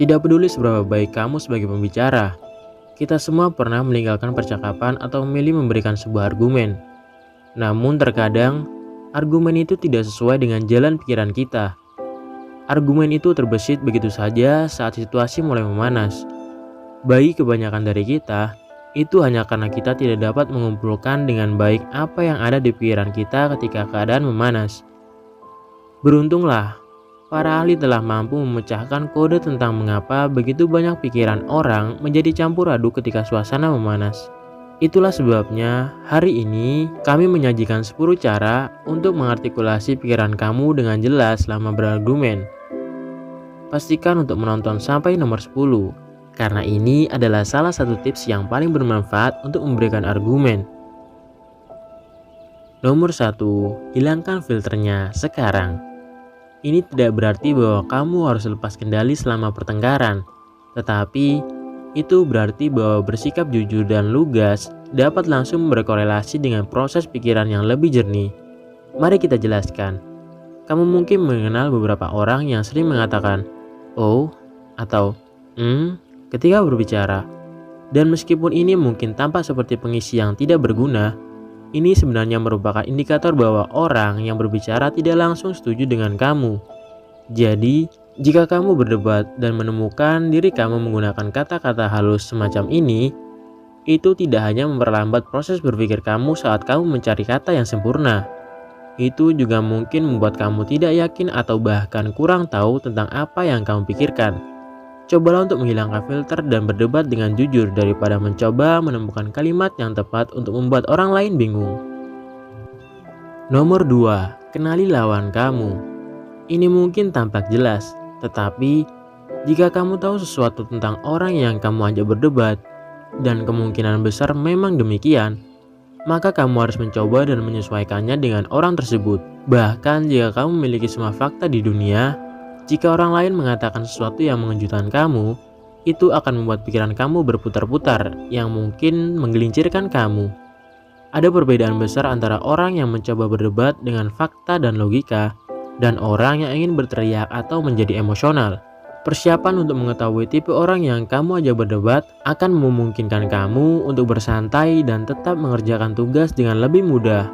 Tidak peduli seberapa baik kamu sebagai pembicara, kita semua pernah meninggalkan percakapan atau memilih memberikan sebuah argumen. Namun terkadang, argumen itu tidak sesuai dengan jalan pikiran kita. Argumen itu terbesit begitu saja saat situasi mulai memanas. Bagi kebanyakan dari kita, itu hanya karena kita tidak dapat mengumpulkan dengan baik apa yang ada di pikiran kita ketika keadaan memanas. Beruntunglah, para ahli telah mampu memecahkan kode tentang mengapa begitu banyak pikiran orang menjadi campur aduk ketika suasana memanas. Itulah sebabnya hari ini kami menyajikan 10 cara untuk mengartikulasi pikiran kamu dengan jelas selama berargumen. Pastikan untuk menonton sampai nomor 10, karena ini adalah salah satu tips yang paling bermanfaat untuk memberikan argumen. Nomor 1, hilangkan filternya sekarang. Ini tidak berarti bahwa kamu harus lepas kendali selama pertengkaran, tetapi itu berarti bahwa bersikap jujur dan lugas dapat langsung berkorelasi dengan proses pikiran yang lebih jernih. Mari kita jelaskan. Kamu mungkin mengenal beberapa orang yang sering mengatakan "oh" atau ketika berbicara. Dan meskipun ini mungkin tampak seperti pengisi yang tidak berguna, ini sebenarnya merupakan indikator bahwa orang yang berbicara tidak langsung setuju dengan kamu. Jadi, jika kamu berdebat dan menemukan diri kamu menggunakan kata-kata halus semacam ini, itu tidak hanya memperlambat proses berpikir kamu saat kamu mencari kata yang sempurna. Itu juga mungkin membuat kamu tidak yakin atau bahkan kurang tahu tentang apa yang kamu pikirkan. Cobalah untuk menghilangkan filter dan berdebat dengan jujur daripada mencoba menemukan kalimat yang tepat untuk membuat orang lain bingung. Nomor 2, kenali lawan kamu. Ini mungkin tampak jelas, tetapi jika kamu tahu sesuatu tentang orang yang kamu ajak berdebat, dan kemungkinan besar memang demikian, maka kamu harus mencoba dan menyesuaikannya dengan orang tersebut. Bahkan jika kamu memiliki semua fakta di dunia, jika orang lain mengatakan sesuatu yang mengejutkan kamu, itu akan membuat pikiran kamu berputar-putar yang mungkin menggelincirkan kamu. Ada perbedaan besar antara orang yang mencoba berdebat dengan fakta dan logika, dan orang yang ingin berteriak atau menjadi emosional. Persiapan untuk mengetahui tipe orang yang kamu ajak berdebat akan memungkinkan kamu untuk bersantai dan tetap mengerjakan tugas dengan lebih mudah.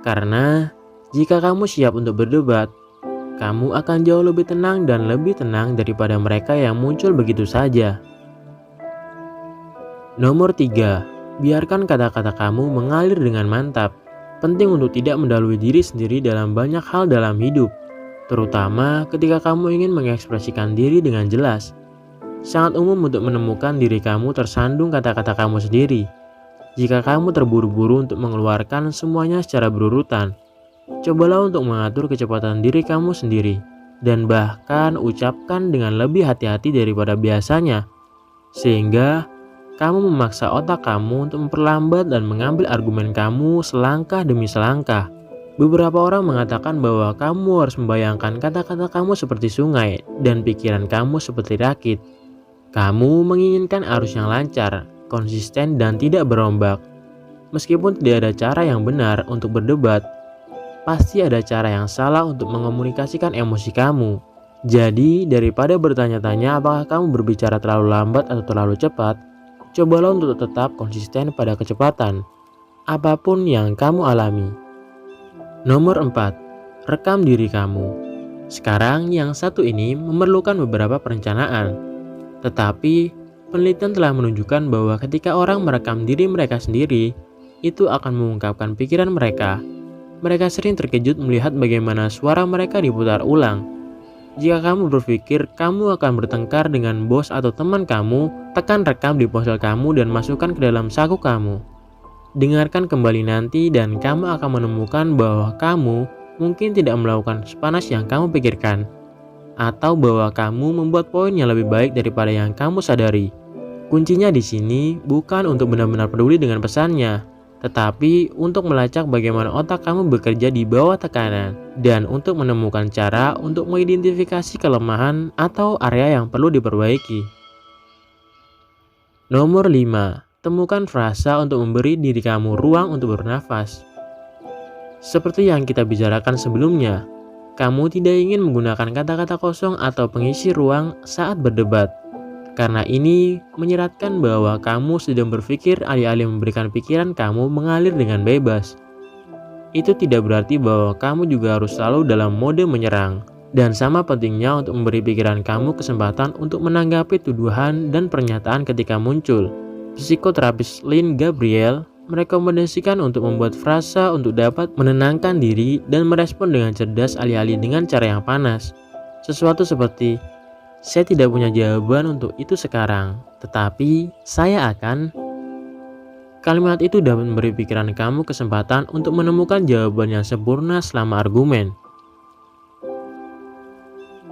Karena jika kamu siap untuk berdebat, kamu akan jauh lebih tenang dan lebih tenang daripada mereka yang muncul begitu saja. Nomor 3, biarkan kata-kata kamu mengalir dengan mantap. Penting untuk tidak mendahului diri sendiri dalam banyak hal dalam hidup, terutama ketika kamu ingin mengekspresikan diri dengan jelas. Sangat umum untuk menemukan diri kamu tersandung kata-kata kamu sendiri. Jika kamu terburu-buru untuk mengeluarkan semuanya secara berurutan, cobalah untuk mengatur kecepatan diri kamu sendiri, dan bahkan ucapkan dengan lebih hati-hati daripada biasanya, sehingga kamu memaksa otak kamu untuk memperlambat dan mengambil argumen kamu selangkah demi selangkah. Beberapa orang mengatakan bahwa kamu harus membayangkan kata-kata kamu seperti sungai dan pikiran kamu seperti rakit. Kamu menginginkan arus yang lancar, konsisten, dan tidak berombak. Meskipun tidak ada cara yang benar untuk berdebat, pasti ada cara yang salah untuk mengomunikasikan emosi kamu. Jadi, daripada bertanya-tanya apakah kamu berbicara terlalu lambat atau terlalu cepat, cobalah untuk tetap konsisten pada kecepatan, apapun yang kamu alami. Nomor 4, rekam diri kamu. Sekarang yang satu ini memerlukan beberapa perencanaan, tetapi penelitian telah menunjukkan bahwa ketika orang merekam diri mereka sendiri, itu akan mengungkapkan pikiran mereka. Mereka sering terkejut melihat bagaimana suara mereka diputar ulang. Jika kamu berpikir kamu akan bertengkar dengan bos atau teman kamu, tekan rekam di ponsel kamu dan masukkan ke dalam saku kamu. Dengarkan kembali nanti dan kamu akan menemukan bahwa kamu mungkin tidak melakukan sepanas yang kamu pikirkan, atau bahwa kamu membuat poin yang lebih baik daripada yang kamu sadari. Kuncinya di sini bukan untuk benar-benar peduli dengan pesannya, tetapi untuk melacak bagaimana otak kamu bekerja di bawah tekanan dan untuk menemukan cara untuk mengidentifikasi kelemahan atau area yang perlu diperbaiki. Nomor 5, temukan frasa untuk memberi diri kamu ruang untuk bernafas. Seperti yang kita bicarakan sebelumnya, kamu tidak ingin menggunakan kata-kata kosong atau pengisi ruang saat berdebat. Karena ini menyeratkan bahwa kamu sedang berpikir alih-alih memberikan pikiran kamu mengalir dengan bebas. Itu tidak berarti bahwa kamu juga harus selalu dalam mode menyerang. Dan sama pentingnya untuk memberi pikiran kamu kesempatan untuk menanggapi tuduhan dan pernyataan ketika muncul. Psikoterapis Lynn Gabriel merekomendasikan untuk membuat frasa untuk dapat menenangkan diri dan merespon dengan cerdas alih-alih dengan cara yang panas. Sesuatu seperti, saya tidak punya jawaban untuk itu sekarang, tetapi saya akan. Kalimat itu dapat memberi pikiran kamu kesempatan untuk menemukan jawaban yang sempurna selama argumen.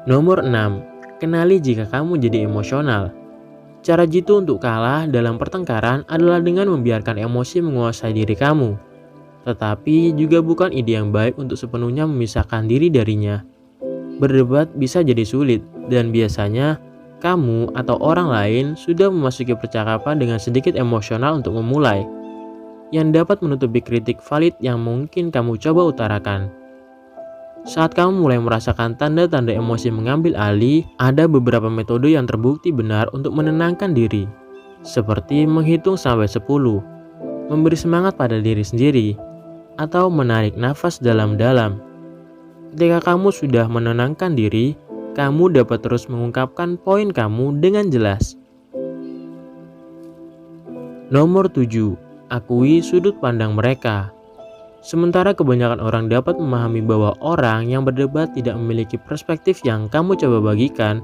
Nomor 6. Kenali jika kamu jadi emosional. Cara jitu untuk kalah dalam pertengkaran adalah dengan membiarkan emosi menguasai diri kamu. Tetapi juga bukan ide yang baik untuk sepenuhnya memisahkan diri darinya. Berdebat bisa jadi sulit, dan biasanya kamu atau orang lain sudah memasuki percakapan dengan sedikit emosional untuk memulai, yang dapat menutupi kritik valid yang mungkin kamu coba utarakan. Saat kamu mulai merasakan tanda-tanda emosi mengambil alih, ada beberapa metode yang terbukti benar untuk menenangkan diri, seperti menghitung sampai 10, memberi semangat pada diri sendiri, atau menarik nafas dalam-dalam. Ketika kamu sudah menenangkan diri, kamu dapat terus mengungkapkan poin kamu dengan jelas. Nomor 7. Akui sudut pandang mereka. Sementara kebanyakan orang dapat memahami bahwa orang yang berdebat tidak memiliki perspektif yang kamu coba bagikan,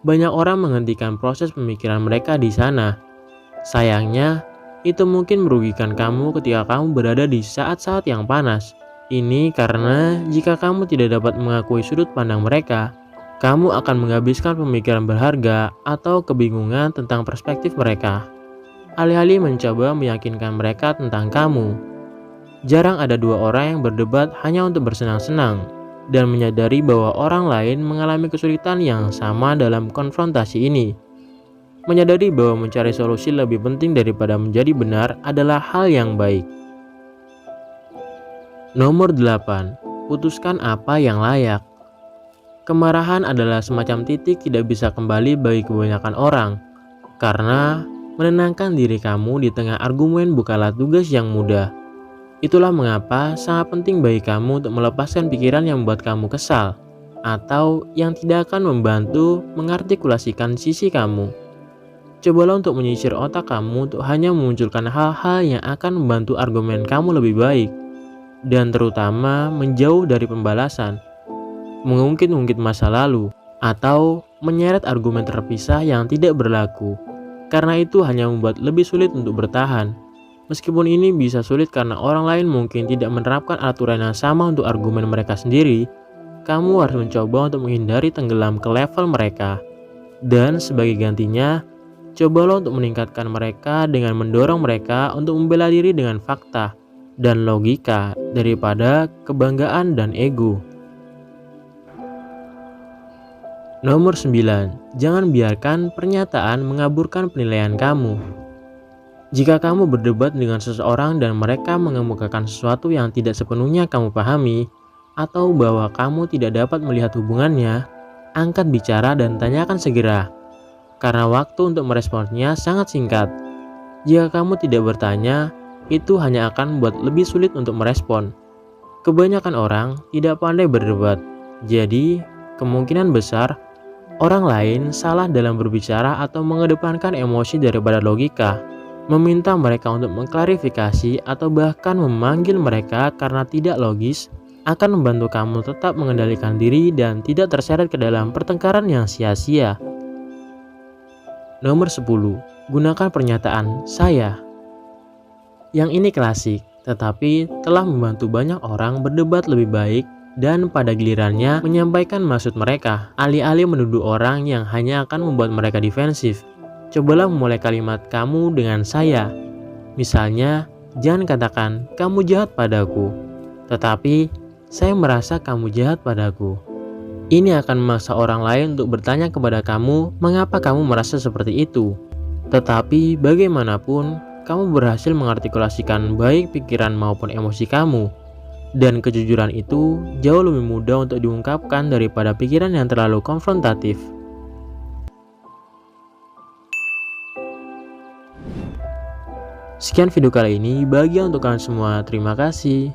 banyak orang menghentikan proses pemikiran mereka di sana. Sayangnya, itu mungkin merugikan kamu ketika kamu berada di saat-saat yang panas. Ini karena jika kamu tidak dapat mengakui sudut pandang mereka, kamu akan menghabiskan pemikiran berharga atau kebingungan tentang perspektif mereka, alih-alih mencoba meyakinkan mereka tentang kamu. Jarang ada dua orang yang berdebat hanya untuk bersenang-senang dan menyadari bahwa orang lain mengalami kesulitan yang sama dalam konfrontasi ini. Menyadari bahwa mencari solusi lebih penting daripada menjadi benar adalah hal yang baik. Nomor 8. Putuskan apa yang layak. Kemarahan adalah semacam titik tidak bisa kembali bagi kebanyakan orang, karena menenangkan diri kamu di tengah argumen bukanlah tugas yang mudah. Itulah mengapa sangat penting bagi kamu untuk melepaskan pikiran yang membuat kamu kesal, atau yang tidak akan membantu mengartikulasikan sisi kamu. Cobalah untuk menyisir otak kamu untuk hanya memunculkan hal-hal yang akan membantu argumen kamu lebih baik, dan terutama menjauh dari pembalasan, mengungkit-ungkit masa lalu, atau menyeret argumen terpisah yang tidak berlaku, karena itu hanya membuat lebih sulit untuk bertahan. Meskipun ini bisa sulit karena orang lain mungkin tidak menerapkan aturan yang sama untuk argumen mereka sendiri, kamu harus mencoba untuk menghindari tenggelam ke level mereka. Dan sebagai gantinya, cobalah untuk meningkatkan mereka dengan mendorong mereka untuk membela diri dengan fakta dan logika daripada kebanggaan dan ego. Nomor 9. Jangan biarkan pernyataan mengaburkan penilaian kamu. Jika kamu berdebat dengan seseorang dan mereka mengemukakan sesuatu yang tidak sepenuhnya kamu pahami, atau bahwa kamu tidak dapat melihat hubungannya, angkat bicara dan tanyakan segera, karena waktu untuk meresponnya sangat singkat. Jika kamu tidak bertanya, itu hanya akan membuat lebih sulit untuk merespon. Kebanyakan orang tidak pandai berdebat, jadi kemungkinan besar orang lain salah dalam berbicara atau mengedepankan emosi daripada logika. Meminta mereka untuk mengklarifikasi atau bahkan memanggil mereka karena tidak logis akan membantu kamu tetap mengendalikan diri dan tidak terseret ke dalam pertengkaran yang sia-sia. Nomor 10. Gunakan pernyataan saya. Yang ini klasik, tetapi telah membantu banyak orang berdebat lebih baik dan pada gilirannya menyampaikan maksud mereka, alih-alih menuduh orang yang hanya akan membuat mereka defensif. Cobalah memulai kalimat kamu dengan saya. Misalnya, jangan katakan kamu jahat padaku, tetapi saya merasa kamu jahat padaku. Ini akan memaksa orang lain untuk bertanya kepada kamu mengapa kamu merasa seperti itu. Tetapi bagaimanapun, kamu berhasil mengartikulasikan baik pikiran maupun emosi kamu. Dan kejujuran itu jauh lebih mudah untuk diungkapkan daripada pikiran yang terlalu konfrontatif. Sekian video kali ini, bahagia untuk kalian semua. Terima kasih.